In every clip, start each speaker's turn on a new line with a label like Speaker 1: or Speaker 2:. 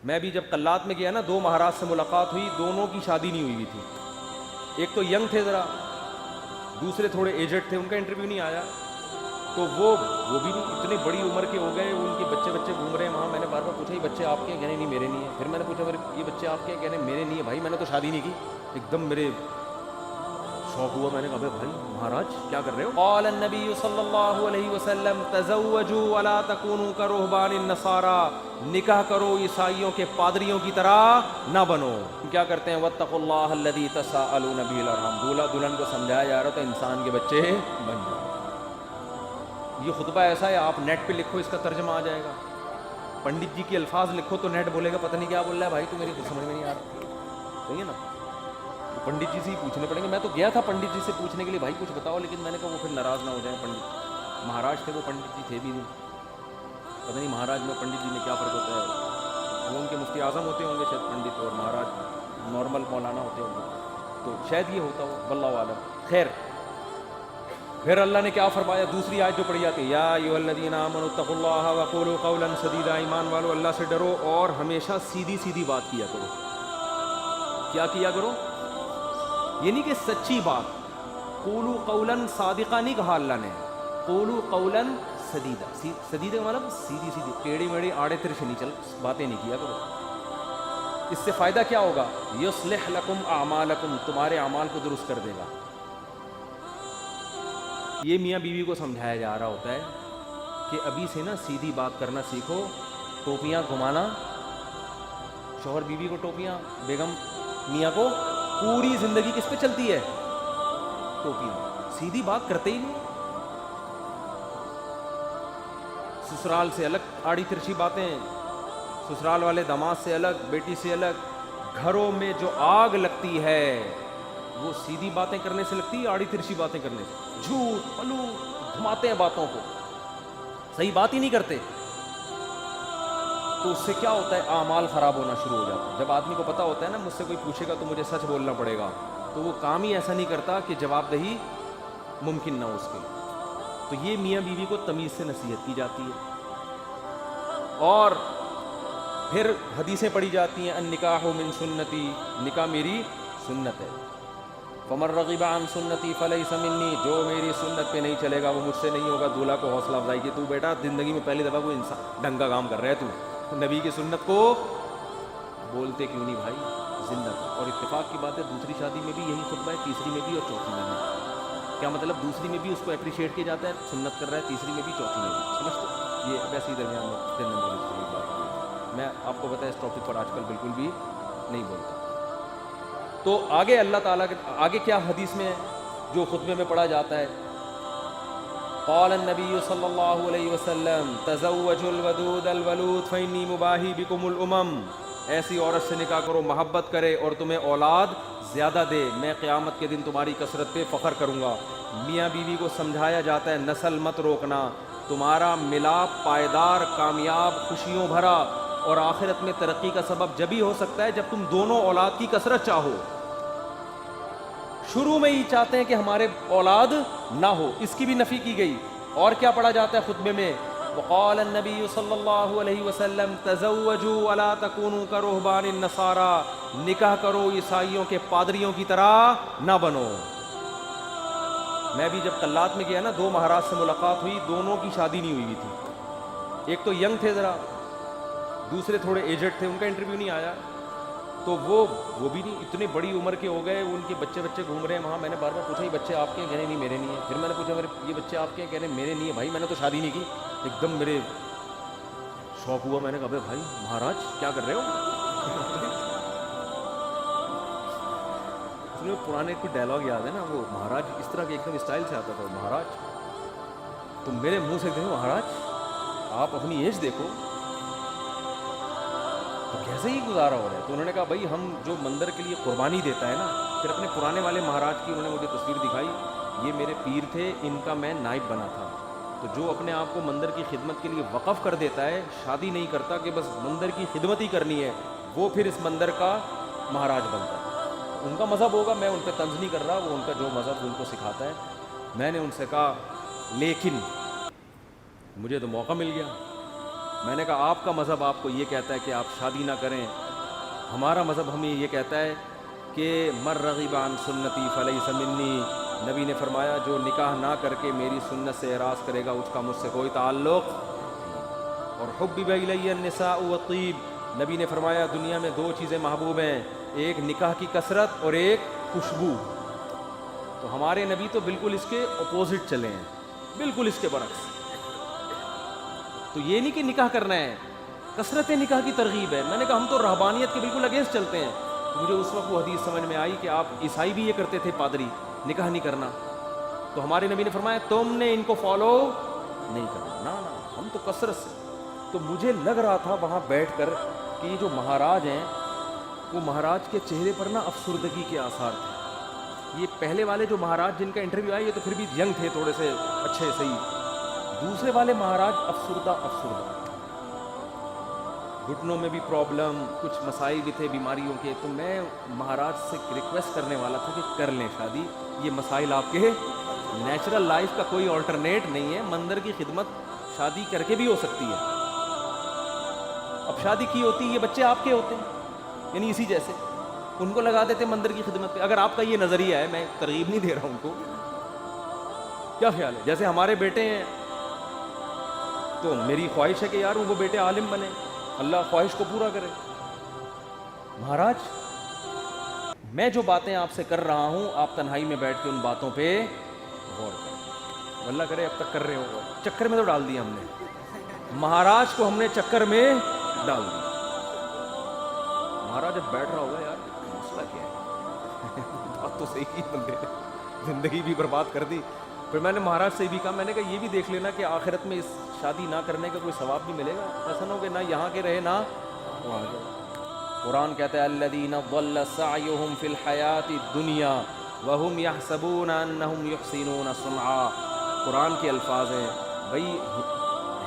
Speaker 1: میں بھی جب قلات میں گیا نا، 2 مہاراج سے ملاقات ہوئی، دونوں کی شادی نہیں ہوئی تھی. ایک تو ینگ تھے ذرا، دوسرے تھوڑے ایجڈ تھے، ان کا انٹرویو نہیں آیا. تو وہ بھی نہیں، اتنی بڑی عمر کے ہو گئے، ان کے بچے گھوم رہے ہیں وہاں. میں نے بار بار پوچھا یہ بچے آپ کے ہیں؟ کہنے نہیں میرے نہیں ہیں. پھر میں نے پوچھا یہ بچے آپ کے ہیں؟ کہنے میرے نہیں ہیں. بھائی میں نے تو شادی نہیں کی. ایک دم میرے شوق ہوا. میں نے کہا بھائی مہاراج کیا کر رہے ہو؟ قال النبی صلی اللہ علیہ وسلم تزوجوا ولا تکونوا کرہبان النصارى، نکاح کرو عیسائیوں کے پادریوں کی طرح نہ بنو. کیا کرتے ہیں؟ واتقوا اللہ الذی تساءلون به الارحام. دولہا دلہن کو سمجھایا جا رہا تھا انسان کے بچے بن جاؤ. یہ خطبہ ایسا ہے، آپ نیٹ پہ لکھو اس کا ترجمہ آ جائے گا. پنڈت جی کے الفاظ لکھو تو نیٹ بولے گا پتہ نہیں کیا بول رہا ہے بھائی، تو میری کچھ سمجھ میں نہیں آ رہا. صحیح ہے نا؟ تو پنڈت جی سے ہی پوچھنے پڑیں گے. میں تو گیا تھا پنڈت جی سے پوچھنے کے لیے بھائی کچھ بتاؤ، لیکن میں نے کہا وہ پھر ناراض نہ ہو جائیں. پنڈت مہاراج تھے وہ، پنڈت جی تھے بھی نہیں. پتہ نہیں مہاراج میں پنڈت جی میں کیا فرق ہوتا ہے. وہ ان کے مفتی اعظم ہوتے ہوں گے شاید پنڈت، اور مہاراج نارمل مولانا ہوتے ہوں گے، تو شاید یہ ہوتا ہو، واللہ اعلم. خیر، پھر اللہ نے کیا فرمایا؟ دوسری آیت جو پڑھی جاتی ہے، یا ایھا الذین آمنوا اتقوا اللہ وقولوا قولا سدیدا. ایمان والو اللہ سے ڈرو اور ہمیشہ سیدھی سیدھی بات کیا کرو. کیا کیا کرو؟ یہ نہیں کہ سچی بات. قولوا قولا صادقا نہیں کہا اللہ نے، قولوا قولا سدیدا. سدیدا کا مطلب سیدھی سیدھی، ٹیڑھی میڑھی آڑے ترچھی نہیں چل باتیں نہیں کیا کرو. اس سے فائدہ کیا ہوگا؟ یصلح لکم اعمالکم، تمہارے اعمال کو درست کر دے گا. یہ میاں بیوی کو سمجھایا جا رہا ہوتا ہے کہ ابھی سے نا سیدھی بات کرنا سیکھو. ٹوپیاں گھمانا، شوہر بیوی کو ٹوپیاں، بیگم میاں کو، پوری زندگی کس پہ چلتی ہے؟ ٹوپیاں. سیدھی بات کرتے ہی نہیں. سسرال سے الگ آڑی ترچھی باتیں، سسرال والے داماد سے الگ، بیٹی سے الگ. گھروں میں جو آگ لگتی ہے وہ سیدھی باتیں کرنے سے لگتی ہے، آڑی ترچھی باتیں کرنے سے. جھوٹ فلوٹ گھماتے ہیں باتوں کو، صحیح بات ہی نہیں کرتے. تو اس سے کیا ہوتا ہے؟ اعمال خراب ہونا شروع ہو جاتا ہے. جب آدمی کو پتہ ہوتا ہے نا مجھ سے کوئی پوچھے گا تو مجھے سچ بولنا پڑے گا، تو وہ کام ہی ایسا نہیں کرتا کہ جواب دہی ممکن نہ ہو اس کے. تو یہ میاں بیوی کو تمیز سے نصیحت کی جاتی ہے. اور پھر حدیثیں پڑھی جاتی ہیں، النکاح من سنتی، نکاح میری سنت ہے. فمن رغب عن سنتی فلیس منی، جو میری سنت پہ نہیں چلے گا وہ مجھ سے نہیں ہوگا. دولہا کو حوصلہ افزائی کی، تو بیٹا زندگی میں پہلی دفعہ کوئی انسان ڈھنگ کا کام کر رہا ہے، تو نبی کی سنت کو بولتے کیوں نہیں بھائی؟ زندہ. اور اتفاق کی بات ہے دوسری شادی میں بھی یہی خطبہ ہے، تیسری میں بھی اور چوتھی میں بھی. کیا مطلب؟ دوسری میں بھی اس کو اپریشیٹ کیا جاتا ہے، سنت کر رہا ہے، تیسری میں بھی چوتھی میں بھی. سمجھتے؟ یہ ویسے ہی درمیان میں جنرل نالج کی بات ہے. میں آپ کو پتہ ہے اس ٹاپک پر آج کل بالکل بھی نہیں بولتا. تو آگے اللہ تعالیٰ کے آگے کیا حدیث میں ہے جو خطبے میں پڑھا جاتا ہے؟ قال النبی صلی اللہ علیہ وسلم تزوجوا الودود الولود فإنی مباہی بکم الامم. ایسی عورت سے نکاح کرو محبت کرے اور تمہیں اولاد زیادہ دے، میں قیامت کے دن تمہاری کثرت پہ فخر کروں گا. میاں بیوی کو سمجھایا جاتا ہے نسل مت روکنا، تمہارا ملاپ پائیدار، کامیاب، خوشیوں بھرا اور آخرت میں ترقی کا سبب جبھی ہو سکتا ہے جب تم دونوں اولاد کی کثرت چاہو. شروع میں ہی چاہتے ہیں کہ ہمارے اولاد نہ ہو، اس کی بھی نفی کی گئی. اور کیا پڑھا جاتا ہے خطبے میں؟ وقال النبی صلی اللہ علیہ وسلم تزوجوا ولا تکونوا کرہبان النصارى، نکاح کرو عیسائیوں کے پادریوں کی طرح نہ بنو. میں بھی جب قلات میں گیا نا، 2 مہاراج سے ملاقات ہوئی، دونوں کی شادی نہیں ہوئی تھی. ایک تو ینگ تھے ذرا، دوسرے تھوڑے ایجڈ تھے، ان کا انٹرویو نہیں آیا. تو وہ بھی نہیں، اتنی بڑی عمر کے ہو گئے، ان کے بچے گھوم رہے ہیں وہاں. میں نے بار بار پوچھا یہ بچے آپ کے ہیں؟ کہنے نہیں میرے نہیں ہیں. پھر میں نے پوچھا یہ بچے آپ کے ہیں؟ کہنے میرے نہیں ہیں. بھائی میں نے تو شادی نہیں کی. ایک دم میرے شوق ہوا. میں نے کہا بھائی مہاراج کیا کر رہے ہو؟ اس میں پرانے کوئی ڈائلاگ یاد ہے نا، وہ مہاراج اس طرح کے ایک دم اسٹائل سے آتا تھا، مہاراج تم میرے منہ سے کہو مہاراج آپ اپنی ایج دیکھو تو کیسے ہی گزارا ہو رہا ہے. تو انہوں نے کہا بھائی ہم جو مندر کے لیے قربانی دیتا ہے نا، پھر اپنے پرانے والے مہاراج کی انہوں نے مجھے تصویر دکھائی، یہ میرے پیر تھے، ان کا میں نائب بنا تھا. تو جو اپنے آپ کو مندر کی خدمت کے لیے وقف کر دیتا ہے، شادی نہیں کرتا کہ بس مندر کی خدمت ہی کرنی ہے، وہ پھر اس مندر کا مہاراج بنتا ہے. ان کا مذہب ہوگا، میں ان پہ طنز نہیں کر رہا، وہ ان کا جو مذہب ان کو سکھاتا ہے. میں نے ان سے کہا لیکن مجھے تو موقع مل گیا میں نے کہا آپ کا مذہب آپ کو یہ کہتا ہے کہ آپ شادی نہ کریں، ہمارا مذہب ہمیں یہ کہتا ہے کہ مر رغب عن سنتی فلیس منی، نبی نے فرمایا جو نکاح نہ کر کے میری سنت سے اعراض کرے گا اس کا مجھ سے کوئی تعلق۔ اور حبب الی النساء والطیب، نبی نے فرمایا دنیا میں دو چیزیں محبوب ہیں، ایک نکاح کی کثرت اور ایک خوشبو۔ تو ہمارے نبی تو بالکل اس کے اپوزٹ چلے ہیں، بالکل اس کے برعکس۔ تو یہ نہیں کہ نکاح کرنا ہے، کثرت نکاح کی ترغیب ہے۔ میں نے کہا ہم تو رہبانیت کے بالکل اگینسٹ چلتے ہیں۔ مجھے اس وقت وہ حدیث سمجھ میں آئی کہ آپ عیسائی بھی یہ کرتے تھے، پادری، نکاح نہیں کرنا۔ تو ہمارے نبی نے فرمایا تم نے ان کو فالو نہیں کرنا، نہ ہم تو کثرت سے۔ تو مجھے لگ رہا تھا وہاں بیٹھ کر کہ یہ جو مہاراج ہیں وہ مہاراج کے چہرے پر نا افسردگی کے آثار تھے۔ یہ پہلے والے جو مہاراج جن کا انٹرویو آیا یہ تو پھر بھی ینگ تھے، تھوڑے سے اچھے صحیح۔ دوسرے والے مہاراج افسردہ، گھٹنوں میں بھی پرابلم، کچھ مسائل بھی تھے بیماریوں کے۔ تو میں مہاراج سے ریکویسٹ کرنے والا تھا کہ کر لیں شادی، یہ مسائل آپ کے نیچرل لائف کا کوئی آلٹرنیٹ نہیں ہے، مندر کی خدمت شادی کر کے بھی ہو سکتی ہے۔ اب شادی کی ہوتی یہ بچے آپ کے ہوتے ہیں، یعنی اسی جیسے ان کو لگا دیتے مندر کی خدمت پہ۔ اگر آپ کا یہ نظریہ ہے، میں ترغیب نہیں دے رہا ہوں ان کو، کیا خیال ہے؟ جیسے ہمارے بیٹے ہیں تو میری خواہش ہے کہ یار وہ بیٹے عالم بنے، اللہ خواہش کو پورا کرے۔ مہاراج میں جو باتیں آپ سے کر رہا ہوں آپ تنہائی میں بیٹھ کے ان باتوں پہ غور کریں، اللہ کرے اب تک کر رہے ہو۔ چکر میں تو ڈال دیا ہم نے، مہاراج کو ہم نے چکر میں ڈال دیا۔ مہاراج جب بیٹھ رہا ہوگا یار مسئلہ کیا ہے بات تو صحیح کی، بندے نے زندگی بھی برباد کر دی۔ پھر میں نے مہاراج سے بھی کہا، میں نے کہا یہ بھی دیکھ لینا کہ آخرت میں اس شادی نہ کرنے کا کوئی ثواب بھی ملے گا، ایسا نہ ہو کہ نہ یہاں کے رہے نہ وہاں کے۔ قرآن کہتا ہے الذین ضل سعیہم فی الحیاۃ الدنیا وہم یحسبون انہم یحسنون صنعا۔ قرآن کے الفاظ ہیں۔ بھائی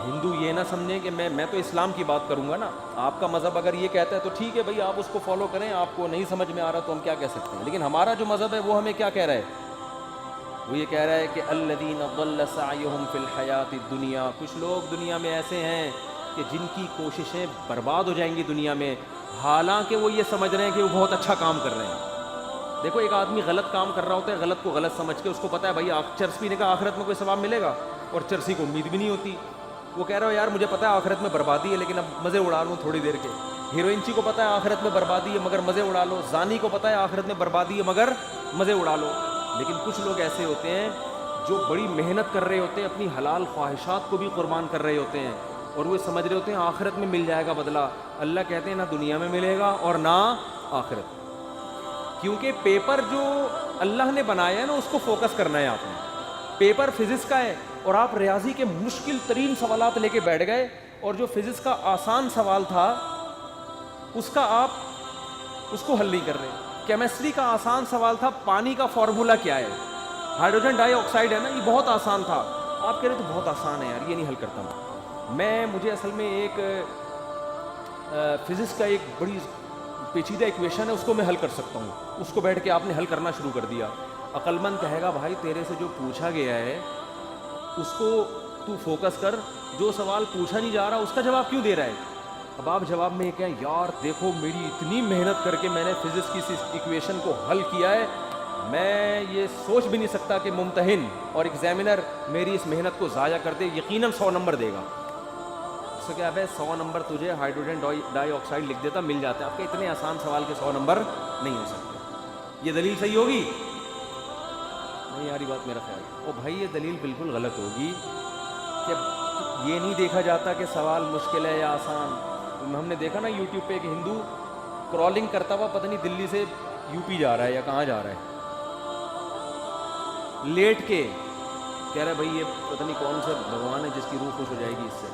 Speaker 1: ہندو یہ نہ سمجھیں کہ میں تو اسلام کی بات کروں گا نا، آپ کا مذہب اگر یہ کہتا ہے تو ٹھیک ہے بھائی آپ اس کو فالو کریں، آپ کو نہیں سمجھ میں آ رہا تو ہم کیا کہہ سکتے ہیں، لیکن ہمارا جو مذہب ہے وہ ہمیں کیا کہہ رہا ہے؟ وہ یہ کہہ رہا ہے کہ الذین ضل سعیہم فی الحیاۃ الدنیا، کچھ لوگ دنیا میں ایسے ہیں کہ جن کی کوششیں برباد ہو جائیں گی دنیا میں، حالانکہ وہ یہ سمجھ رہے ہیں کہ وہ بہت اچھا کام کر رہے ہیں۔ دیکھو ایک آدمی غلط کام کر رہا ہوتا ہے، غلط کو غلط سمجھ کے، اس کو پتہ ہے بھائی چرس پینے کا آخرت میں کوئی ثواب ملے گا، اور چرسی کو امید بھی نہیں ہوتی۔ وہ کہہ رہا ہو یار مجھے پتہ ہے آخرت میں بربادی ہے لیکن اب مزے اڑا لوں تھوڑی دیر کے۔ ہیروئنچی کو پتہ ہے آخرت میں بربادی ہے مگر مزے اڑا لو، زانی کو پتہ ہے آخرت میں بربادی ہے مگر مزے اڑا لو۔ لیکن کچھ لوگ ایسے ہوتے ہیں جو بڑی محنت کر رہے ہوتے ہیں، اپنی حلال خواہشات کو بھی قربان کر رہے ہوتے ہیں، اور وہ سمجھ رہے ہوتے ہیں آخرت میں مل جائے گا بدلہ۔ اللہ کہتے ہیں نہ دنیا میں ملے گا اور نہ آخرت، کیونکہ پیپر جو اللہ نے بنایا ہے نا اس کو فوکس کرنا ہے آپ نے۔ پیپر فزکس کا ہے اور آپ ریاضی کے مشکل ترین سوالات لے کے بیٹھ گئے، اور جو فزکس کا آسان سوال تھا اس کا آپ اس کو حل نہیں کر رہے۔ کیمسٹری کا آسان سوال تھا پانی کا فارمولا کیا ہے، ہائیڈروجن ڈائی آکسائڈ ہے نا، یہ بہت آسان تھا، آپ کہہ رہے تو بہت آسان ہے یار یہ نہیں حل کرتا مجھے اصل میں ایک فزکس کا ایک بڑی پیچیدہ ایکویشن ہے اس کو میں حل کر سکتا ہوں، اس کو بیٹھ کے آپ نے حل کرنا شروع کر دیا۔ عقل مند کہے گا بھائی تیرے سے جو پوچھا گیا ہے اس کو تو فوکس کر، جو سوال پوچھا نہیں جا رہا اس کا جواب کیوں دے رہا ہے؟ اب آپ جواب میں یہ کہیں یار دیکھو میری اتنی محنت کر کے میں نے فزکس کی اس ایکویشن کو حل کیا ہے، میں یہ سوچ بھی نہیں سکتا کہ ممتحن اور ایگزامینر میری اس محنت کو ضائع کر دے، یقیناً 100 نمبر دے گا۔ اس سے کیا ہے 100 نمبر تجھے ہائیڈروجن ڈائی آکسائڈ لکھ دیتا مل جاتا ہے، آپ کے اتنے آسان سوال کے 100 نمبر نہیں ہو سکتے۔ یہ دلیل صحیح ہوگی؟ نہیں یاری بات میرا خیال ہے او بھائی یہ دلیل بالکل غلط ہوگی کہ یہ نہیں دیکھا جاتا کہ سوال مشکل ہے یا آسان۔ ہم نے دیکھا نا یوٹیوب پہ ایک ہندو کرالنگ کرتا ہوا پتہ نہیں دلی سے یو پی جا رہا ہے یا کہاں جا رہا ہے، لیٹ کے کہہ رہا ہے بھائی یہ پتہ نہیں کون سے بھگوان ہے جس کی روح خوش ہو جائے گی اس سے۔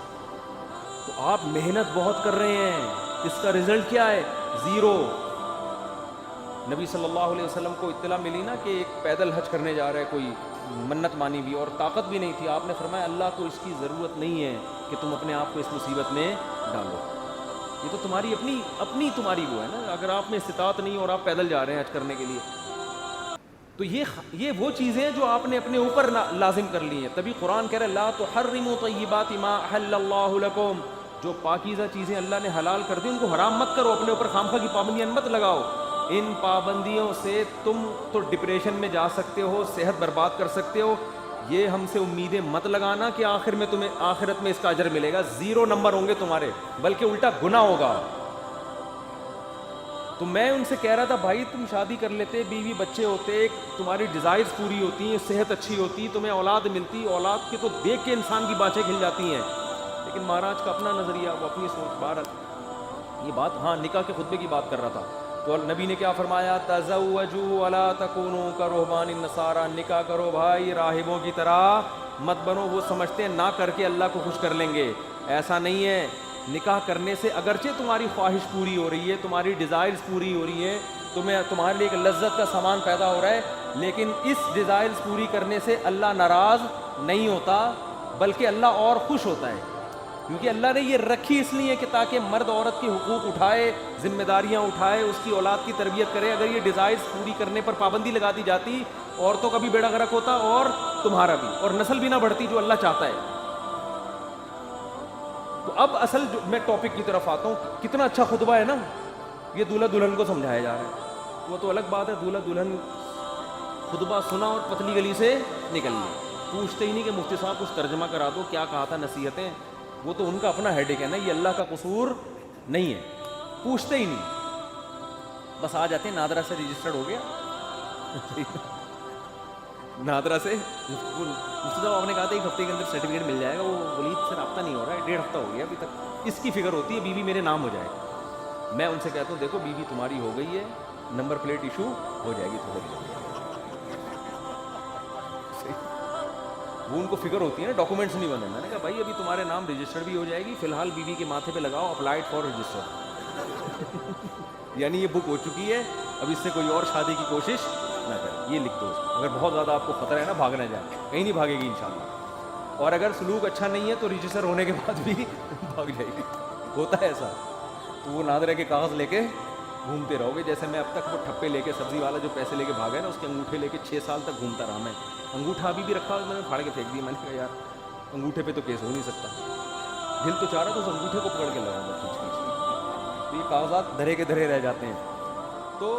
Speaker 1: تو آپ محنت بہت کر رہے ہیں، اس کا رزلٹ کیا ہے؟ زیرو۔ نبی صلی اللہ علیہ وسلم کو اطلاع ملی نا کہ ایک پیدل حج کرنے جا رہا ہے کوئی، منت مانی بھی اور طاقت بھی نہیں تھی، آپ نے فرمایا اللہ کو اس کی ضرورت نہیں ہے کہ تم اپنے آپ کو اس مصیبت میں ڈالو، یہ تو تمہاری اپنی تمہاری وہ ہے نا، اگر آپ میں استطاعت نہیں اور آپ پیدل جا رہے ہیں حج کرنے کے لیے، تو یہ وہ چیزیں جو آپ نے اپنے اوپر لازم کر لی ہیں۔ تبھی قرآن کہہ رہا ہے لا تحرموا طیبات ما احل اللہ لکم، جو پاکیزہ چیزیں اللہ نے حلال کر دی ان کو حرام مت کرو, اپنے اوپر خامخواہ کی پابندیاں مت لگاؤ. ان پابندیوں سے تم تو ڈپریشن میں جا سکتے ہو, صحت برباد کر سکتے ہو. یہ ہم سے امیدیں مت لگانا کہ آخر میں تمہیں آخرت میں اس کا اجر ملے گا. 0 نمبر ہوں گے تمہارے, بلکہ الٹا گناہ ہوگا. تو میں ان سے کہہ رہا تھا بھائی تم شادی کر لیتے, بیوی بچے ہوتے, تمہاری ڈیزائرز پوری ہوتی ہیں, صحت اچھی ہوتی, تمہیں اولاد ملتی, اولاد کے تو دیکھ کے انسان کی باتیں کھل جاتی ہیں. لیکن مہاراج کا اپنا نظریہ, وہ اپنی سوچ. بھارت یہ بات, ہاں نکاح کے خطبے کی بات کر رہا تھا. تو نبی نے کیا فرمایا, تزوجوا ولا تکونوا کرہبان النصارى, نکاح کرو بھائی راہبوں کی طرح مت بنو. وہ سمجھتے ہیں نہ کر کے اللہ کو خوش کر لیں گے, ایسا نہیں ہے. نکاح کرنے سے اگرچہ تمہاری خواہش پوری ہو رہی ہے, تمہاری ڈیزائرز پوری ہو رہی ہیں, تمہارے لیے ایک لذت کا سامان پیدا ہو رہا ہے, لیکن اس ڈیزائرز پوری کرنے سے اللہ ناراض نہیں ہوتا, بلکہ اللہ اور خوش ہوتا ہے. کیونکہ اللہ نے یہ رکھی اس لیے کہ تاکہ مرد عورت کے حقوق اٹھائے, ذمہ داریاں اٹھائے, اس کی اولاد کی تربیت کرے. اگر یہ ڈیزائرز پوری کرنے پر پابندی لگا دی جاتی, عورتوں کا بھی بیڑا غرق ہوتا اور تمہارا بھی, اور نسل بھی نہ بڑھتی جو اللہ چاہتا ہے. تو اب اصل جو میں ٹاپک کی طرف آتا ہوں, کتنا اچھا خطبہ ہے نا, یہ دولہا دلہن کو سمجھایا جا رہا ہے. وہ تو الگ بات ہے, دولہا دلہن خطبہ سنا اور پتلی گلی سے نکل لی, پوچھتے ہی نہیں کہ مفتی صاحب کچھ ترجمہ کرا دو, کیا کہا تھا نصیحتیں. وہ تو ان کا اپنا ہیڈیک ہے نا, یہ اللہ کا قصور نہیں ہے, پوچھتے ہی نہیں, بس آ جاتے ہیں نادرا سے رجسٹرڈ ہو گیا. نادرا سے مفتی صاحب آپ نے کہا تھا 1 ہفتے کے اندر سرٹیفکیٹ مل جائے گا. وہ ولید سے رابطہ نہیں ہو رہا ہے, 1.5 ہفتہ ہو گیا ابھی تک. اس کی فکر ہوتی ہے بیوی میرے نام ہو جائے. میں ان سے کہتا ہوں دیکھو بیوی تمہاری ہو گئی ہے, نمبر پلیٹ ایشو ہو جائے گی تھوڑی دیر. وہ ان کو فکر ہوتی ہے نا, ڈاکومنٹس نہیں بنے. میں نے کہا بھائی ابھی تمہارے نام رجسٹر بھی ہو جائے گی, فی الحال بیوی کے ماتھے پہ لگاؤ اپلائڈ فار رجسٹر. یعنی یہ بک ہو چکی ہے, اب اس سے کوئی اور شادی کی کوشش نہ کریں. یہ لکھ دو, اگر بہت زیادہ آپ کو خطرہ ہے نا بھاگ نہ جائے, کہیں نہیں بھاگے گی انشاءاللہ. اور اگر سلوک اچھا نہیں ہے تو رجسٹر ہونے کے بعد بھی بھاگ جائے گی. ہوتا ہے ایسا. تو وہ نادرہ کے کاغذ لے کے گھومتے رہو گے, جیسے میں اب تک وہ ٹھپے لے کے, سبزی والا جو پیسے لے کے بھاگا ہے نا, اس کے انگوٹھے لے کے 6 سال تک گھومتا رہا میں. انگوٹھا ابھی بھی رکھا, میں نے پھاڑ کے پھینک دیا. میں نے کہا یار انگوٹھے پہ تو کیس ہو نہیں سکتا. دل تو چاہ رہا تو اس انگوٹھے کو پکڑ کے لگاؤں گا کھینچ کھینچ. تو یہ کاغذات دھرے کے دھرے رہ جاتے ہیں. تو